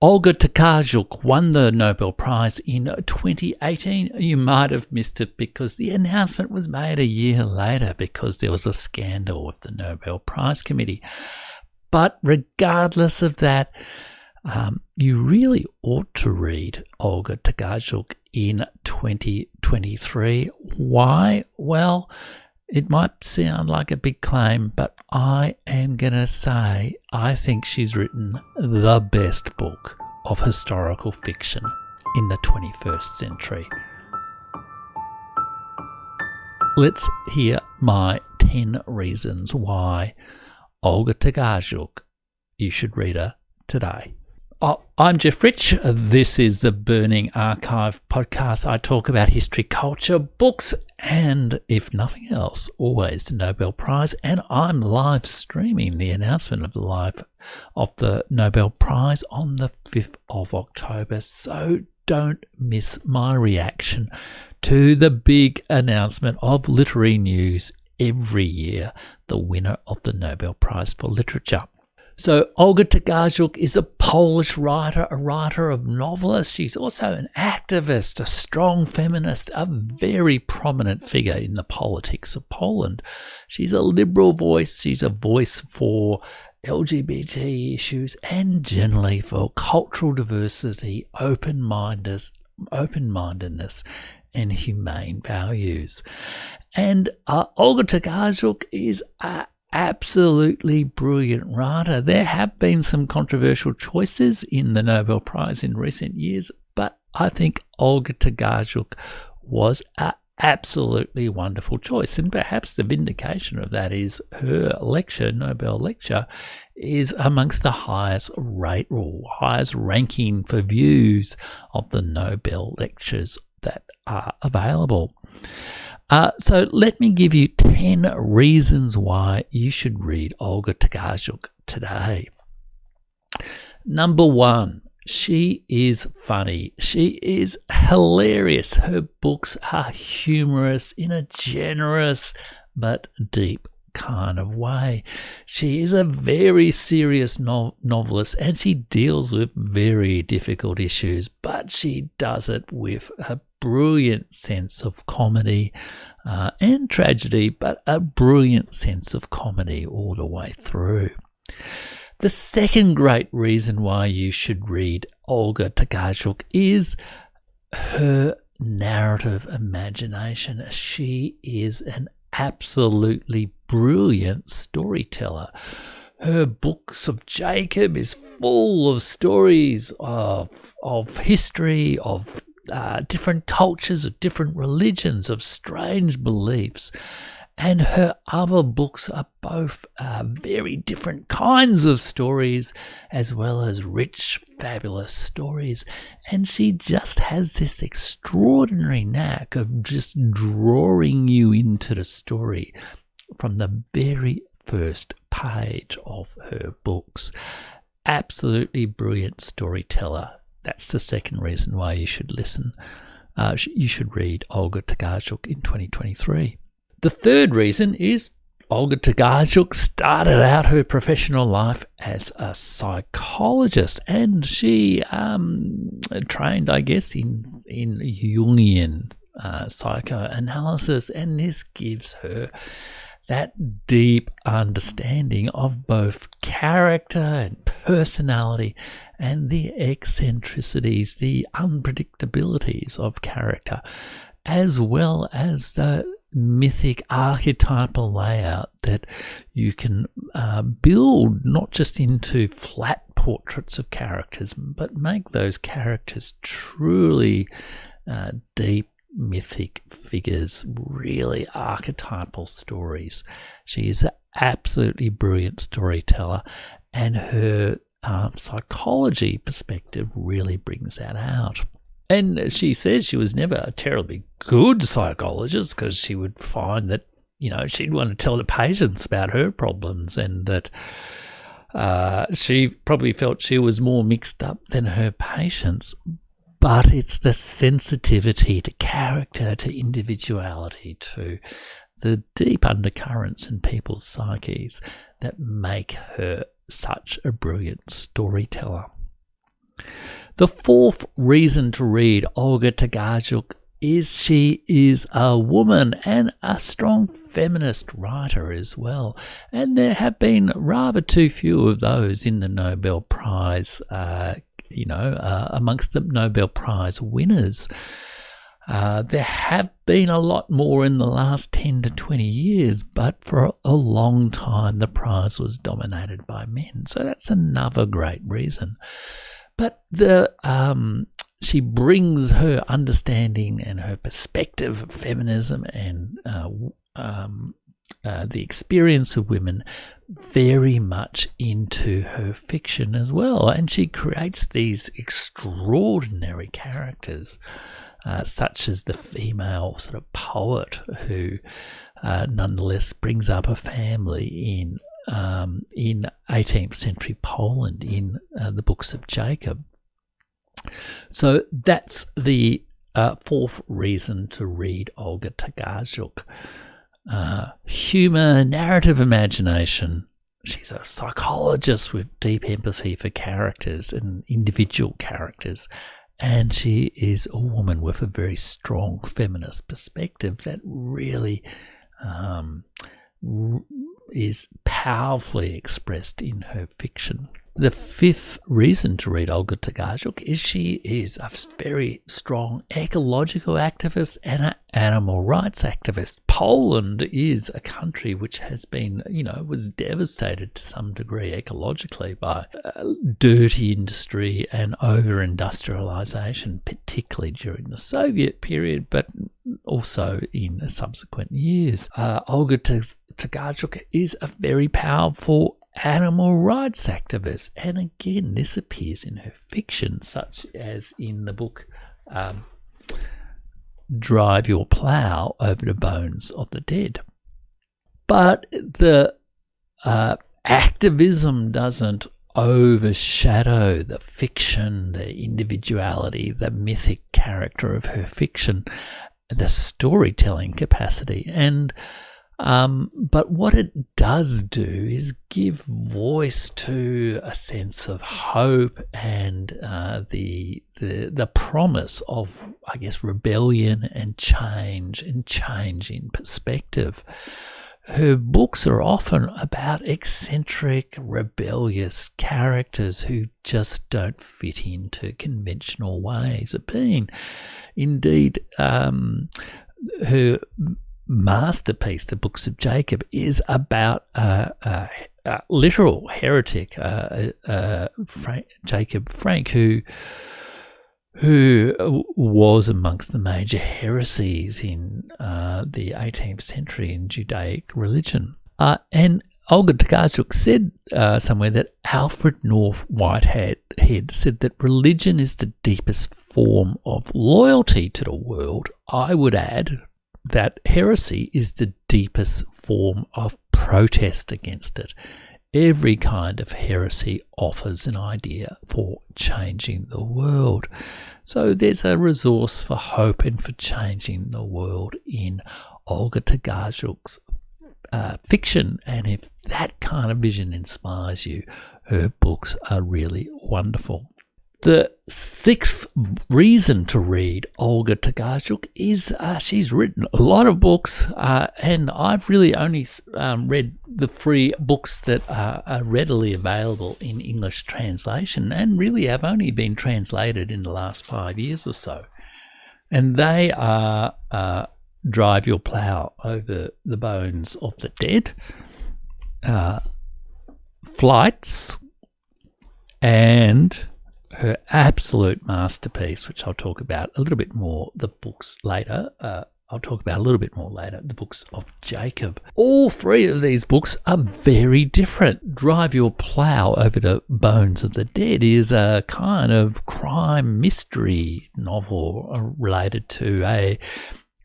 Olga Tokarczuk won the Nobel Prize in 2018. You might have missed it because the announcement was made a year later because there was a scandal with the Nobel Prize Committee. But regardless of that, you really ought to read Olga Tokarczuk in 2023. Why? Well, it might sound like a big claim, but I am going to say I think she's written the best book of historical fiction in the 21st century. Let's hear my 10 reasons why Olga Tokarczuk, you should read her today. I'm Jeff Rich. This is the Burning Archive podcast. I talk about history, culture, books, and if nothing else, always the Nobel Prize. And I'm live streaming the announcement of the Nobel Prize on the 5th of October. So don't miss my reaction to the big announcement of literary news every year, the winner of the Nobel Prize for Literature. So Olga Tokarczuk is a Polish writer, a writer of novelists. She's also an activist, a strong feminist, a very prominent figure in the politics of Poland. She's a liberal voice. She's a voice for LGBT issues and generally for cultural diversity, open-mindedness and humane values. And Olga Tokarczuk is a absolutely brilliant writer. There have been some controversial choices in the Nobel Prize in recent years, but I think Olga Tokarczuk was an absolutely wonderful choice. And perhaps the vindication of that is her lecture, Nobel lecture, is amongst the highest ranking for views of the Nobel lectures that are available. So let me give you 10 reasons why you should read Olga Tokarczuk today. Number 1, she is funny. She is hilarious. Her books are humorous in a generous but deep kind of way. She is a very serious novelist and she deals with very difficult issues, but she does it with a brilliant sense of comedy and tragedy, but a brilliant sense of comedy all the way through. The second great reason why you should read Olga Tokarczuk is her narrative imagination. She is an absolutely brilliant storyteller. Her books of Jacob is full of stories of history, of different cultures, of different religions, of strange beliefs. And her other books are both very different kinds of stories as well as rich, fabulous stories. And she just has this extraordinary knack of just drawing you into the story from the very first page of her books. Absolutely brilliant storyteller. That's the second reason why you should listen. You should read Olga Tokarczuk in 2023. The third reason is Olga Tokarczuk started out her professional life as a psychologist, and she trained, I guess, in Jungian psychoanalysis, and this gives her that deep understanding of both character and personality and the eccentricities, the unpredictabilities of character, as well as the mythic archetypal layout that you can build not just into flat portraits of characters, but make those characters truly deep mythic figures, really archetypal stories. She is an absolutely brilliant storyteller, and her psychology perspective really brings that out. And she says she was never a terribly good psychologist because she would find that, she'd want to tell the patients about her problems, and that she probably felt she was more mixed up than her patients. But it's the sensitivity to character, to individuality, to the deep undercurrents in people's psyches that make her such a brilliant storyteller. The fourth reason to read Olga Tokarczuk is she is a woman and a strong feminist writer as well. And there have been rather too few of those in the Nobel Prize, amongst the Nobel Prize winners. There have been a lot more in the last 10 to 20 years, but for a long time the prize was dominated by men. So that's another great reason. But she brings her understanding and her perspective of feminism and the experience of women very much into her fiction as well. And she creates these extraordinary characters, such as the female sort of poet who nonetheless brings up a family in 18th century Poland in the books of Jacob. So that's the fourth reason to read Olga Tokarczuk. Humour, narrative imagination. She's a psychologist with deep empathy for characters and individual characters. And she is a woman with a very strong feminist perspective that really is powerfully expressed in her fiction. The fifth reason to read Olga Tokarczuk is she is a very strong ecological activist and an animal rights activist. Poland is a country which has been, was devastated to some degree ecologically by dirty industry and over-industrialization, particularly during the Soviet period, but also in subsequent years. Olga Tokarczuk is a very powerful animal rights activist, and again this appears in her fiction, such as in the book Drive Your Plough Over the Bones of the Dead. But the activism doesn't overshadow the fiction, the individuality, the mythic character of her fiction, the storytelling capacity. And but what it does do is give voice to a sense of hope and the promise of, I guess, rebellion and change in perspective. Her books are often about eccentric, rebellious characters who just don't fit into conventional ways of being. Indeed, her masterpiece, the Books of Jacob, is about a literal heretic, Jacob Frank, who was amongst the major heresies in the 18th century in Judaic religion. And Olga Tokarczuk said somewhere that Alfred North Whitehead said that religion is the deepest form of loyalty to the world. I would add that heresy is the deepest form of protest against it. Every kind of heresy offers an idea for changing the world. So there's a resource for hope and for changing the world in Olga Tokarczuk's fiction. And if that kind of vision inspires you, her books are really wonderful. The sixth reason to read Olga Tokarczuk is she's written a lot of books, and I've really only read the 3 books that are readily available in English translation, and really have only been translated in the last 5 years or so. And they are Drive Your Plough Over the Bones of the Dead, Flights, and her absolute masterpiece, which I'll talk about a little bit more, the books later. I'll talk about a little bit more later, the Books of Jacob. All 3 of these books are very different. Drive Your Plough Over the Bones of the Dead is a kind of crime mystery novel related to a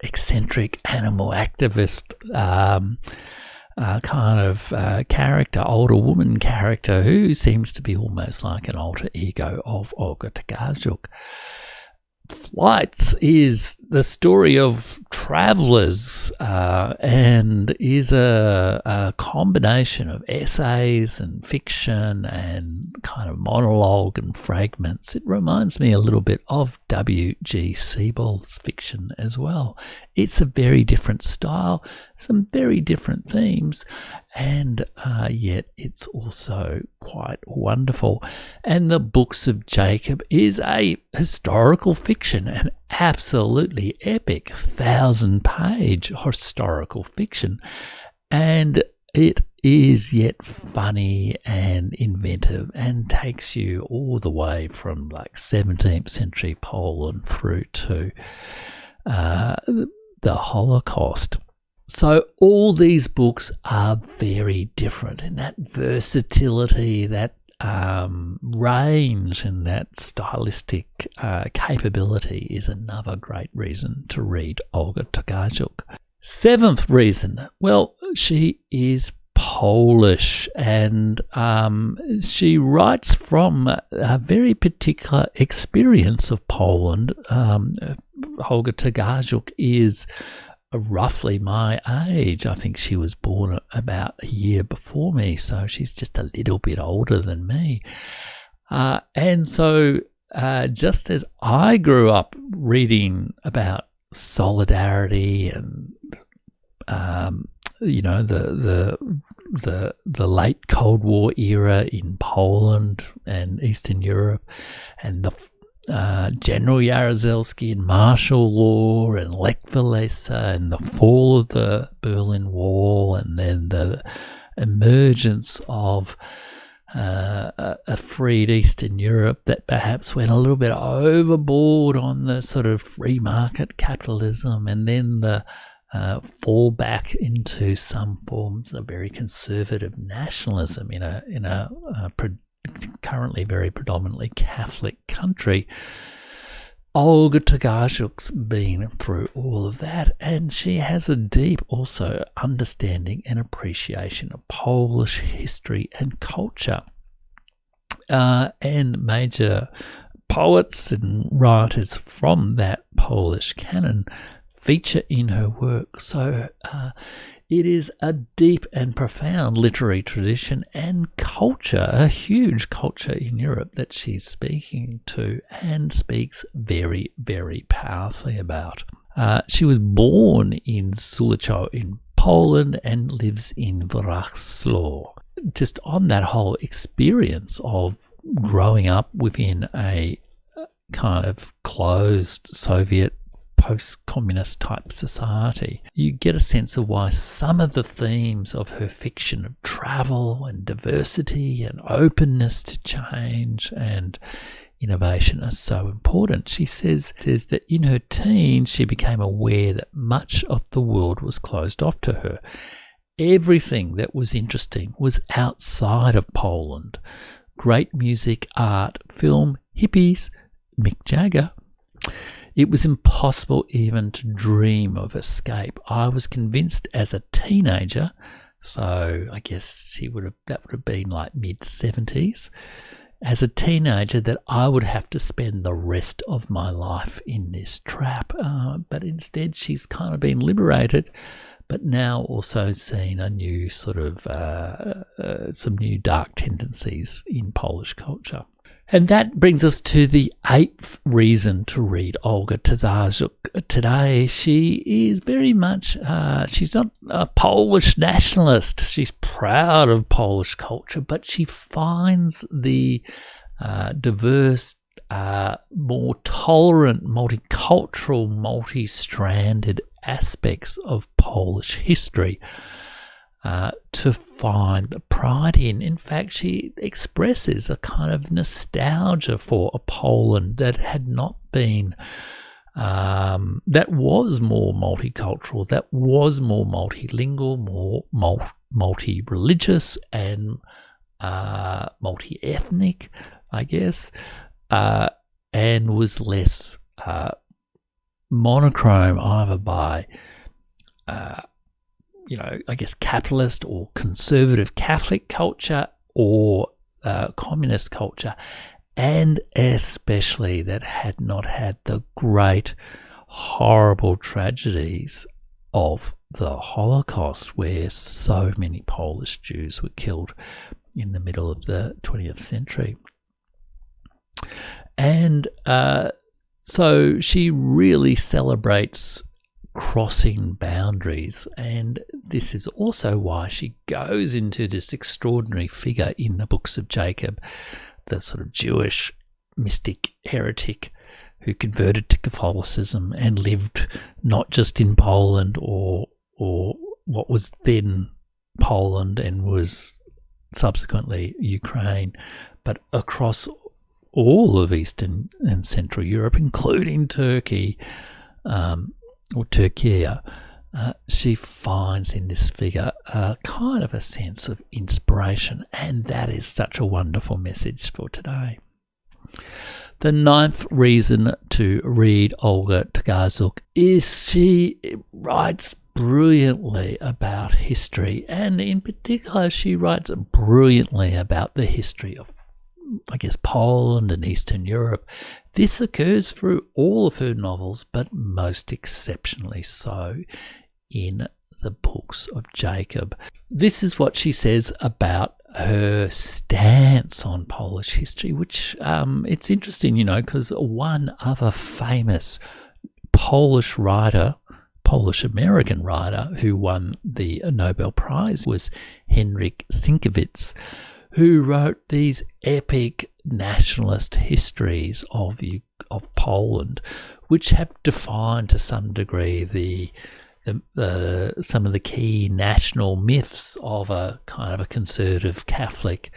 eccentric animal activist character, older woman character, who seems to be almost like an alter ego of Olga Tokarczuk. Flights is the story of travelers and is a combination of essays and fiction and kind of monologue and fragments. It reminds me a little bit of W.G. Sebald's fiction as well. It's a very different style, some very different themes, and yet it's also quite wonderful. And the Books of Jacob is a historical fiction, an absolutely epic 1,000-page historical fiction, and it is yet funny and inventive and takes you all the way from like 17th century Poland through to the Holocaust. So all these books are very different, and that versatility, that range and that stylistic capability is another great reason to read Olga Tokarczuk. Seventh reason, well, she is Polish, and she writes from a very particular experience of Poland. Olga Tokarczuk is roughly my age. I think she was born about a year before me, so she's just a little bit older than me. And so just as I grew up reading about solidarity and the late Cold War era in Poland and Eastern Europe, and the General Jaruzelski and martial law and Lech Walesa and the fall of the Berlin Wall, and then the emergence of a freed Eastern Europe that perhaps went a little bit overboard on the sort of free market capitalism, and then the fall back into some forms of very conservative nationalism in a currently very predominantly Catholic country. Olga Tokarczuk's been through all of that, and she has a deep also understanding and appreciation of Polish history and culture. And major poets and writers from that Polish canon feature in her work. So it is a deep and profound literary tradition and culture, a huge culture in Europe that she's speaking to and speaks very, very powerfully about. She was born in Sulechow in Poland and lives in Wrocław. Just on that whole experience of growing up within a kind of closed Soviet post-communist type society, you get a sense of why some of the themes of her fiction of travel and diversity and openness to change and innovation are so important. She says that in her teens she became aware that much of the world was closed off to her. Everything that was interesting was outside of Poland. Great music, art, film, hippies, Mick Jagger. It was impossible even to dream of escape. I was convinced as a teenager, so I guess that would have been like mid-70s, as a teenager that I would have to spend the rest of my life in this trap. But instead she's kind of been liberated, but now also seen a new sort of, some new dark tendencies in Polish culture. And that brings us to the eighth reason to read Olga Tokarczuk today. She is very much, she's not a Polish nationalist. She's proud of Polish culture, but she finds the diverse, more tolerant, multicultural, multi-stranded aspects of Polish history to find pride in. In fact, she expresses a kind of nostalgia for a Poland that had not been, that was more multicultural, that was more multilingual, more multi-religious and multi-ethnic, I guess, and was less monochrome either by I guess capitalist or conservative Catholic culture or communist culture, and especially that had not had the great, horrible tragedies of the Holocaust, where so many Polish Jews were killed in the middle of the 20th century. And so she really celebrates crossing boundaries, and this is also why she goes into this extraordinary figure in the books of Jacob, the sort of Jewish mystic heretic who converted to Catholicism and lived not just in Poland or what was then Poland and was subsequently Ukraine, but across all of Eastern and Central Europe, including Turkey, or Turkey. She finds in this figure kind of a sense of inspiration, and that is such a wonderful message for today. The ninth reason to read Olga Tokarczuk is she writes brilliantly about history, and in particular she writes brilliantly about the history of, I guess, Poland and Eastern Europe. This occurs through all of her novels, but most exceptionally so in the books of Jacob. This is what she says about her stance on Polish history, which it's interesting, because one other famous Polish writer, Polish-American writer, who won the Nobel Prize was Henryk Sienkiewicz, who wrote these epic nationalist histories of Poland, which have defined to some degree some of the key national myths of a kind of a conservative Catholic,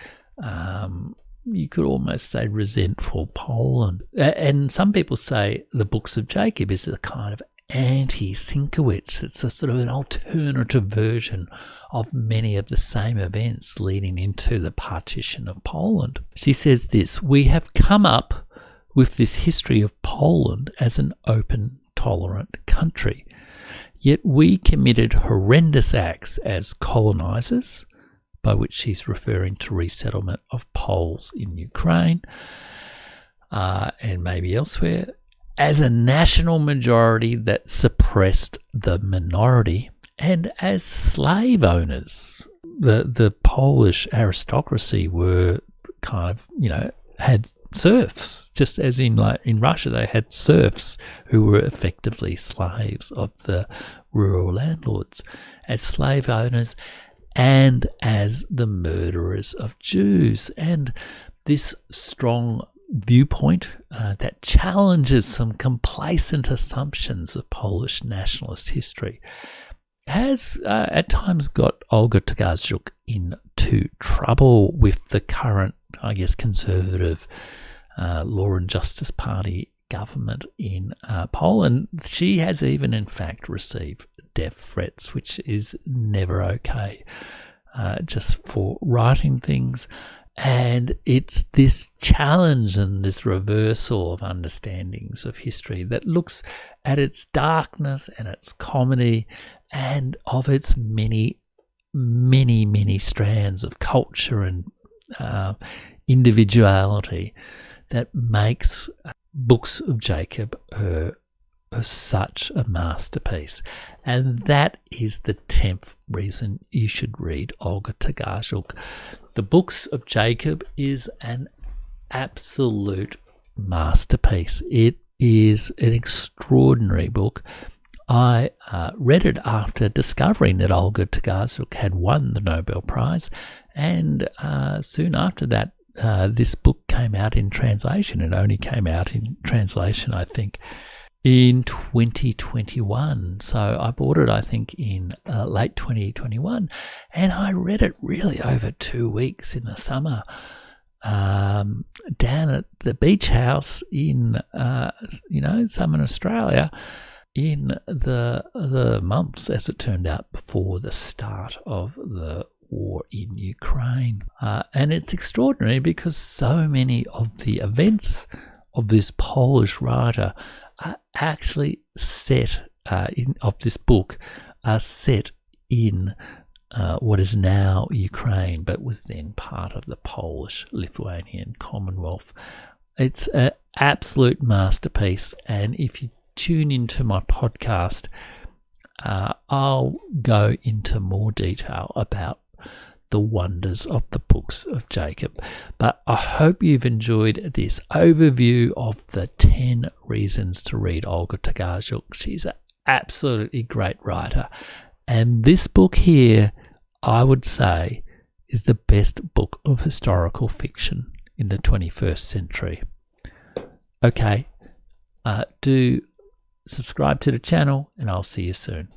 you could almost say resentful Poland. And some people say the books of Jacob is a kind of anti-Sienkiewicz. It's a sort of an alternative version of many of the same events leading into the partition of Poland. She says this: "We have come up with this history of Poland as an open, tolerant country. Yet we committed horrendous acts as colonizers," by which she's referring to resettlement of Poles in Ukraine and maybe elsewhere, "as a national majority that suppressed the minority, and as slave owners." The Polish aristocracy were kind of, had serfs, just as in Russia they had serfs who were effectively slaves of the rural landlords, as slave owners and as the murderers of Jews. And this strong viewpoint that challenges some complacent assumptions of Polish nationalist history has at times got Olga Tokarczuk into trouble with the current, I guess, conservative Law and Justice Party government in Poland. She has even, in fact, received death threats, which is never okay, just for writing things. And it's this challenge and this reversal of understandings of history that looks at its darkness and its comedy and of its many, many, many strands of culture and individuality that makes books of Jacob such a masterpiece. And that is the 10th reason you should read Olga Tokarczuk. The books of Jacob is an absolute masterpiece. It is an extraordinary book. I read it after discovering that Olga Tokarczuk had won the Nobel Prize, and soon after that, this book came out in translation. It only came out in translation, I think, in 2021. So I bought it, I think, in late 2021, and I read it really over 2 weeks in the summer, down at the beach house in, southern Australia, in the months, as it turned out, before the start of the war in Ukraine. And it's extraordinary because so many of the events of this Polish writer are actually set of this book are set in what is now Ukraine, but was then part of the Polish-Lithuanian Commonwealth It's an absolute masterpiece, and if you tune into my podcast, I'll go into more detail about the wonders of the books of Jacob. But I hope you've enjoyed this overview of the 10 reasons to read Olga Tokarczuk. She's an absolutely great writer. And this book here, I would say, is the best book of historical fiction in the 21st century. Okay, do subscribe to the channel, and I'll see you soon.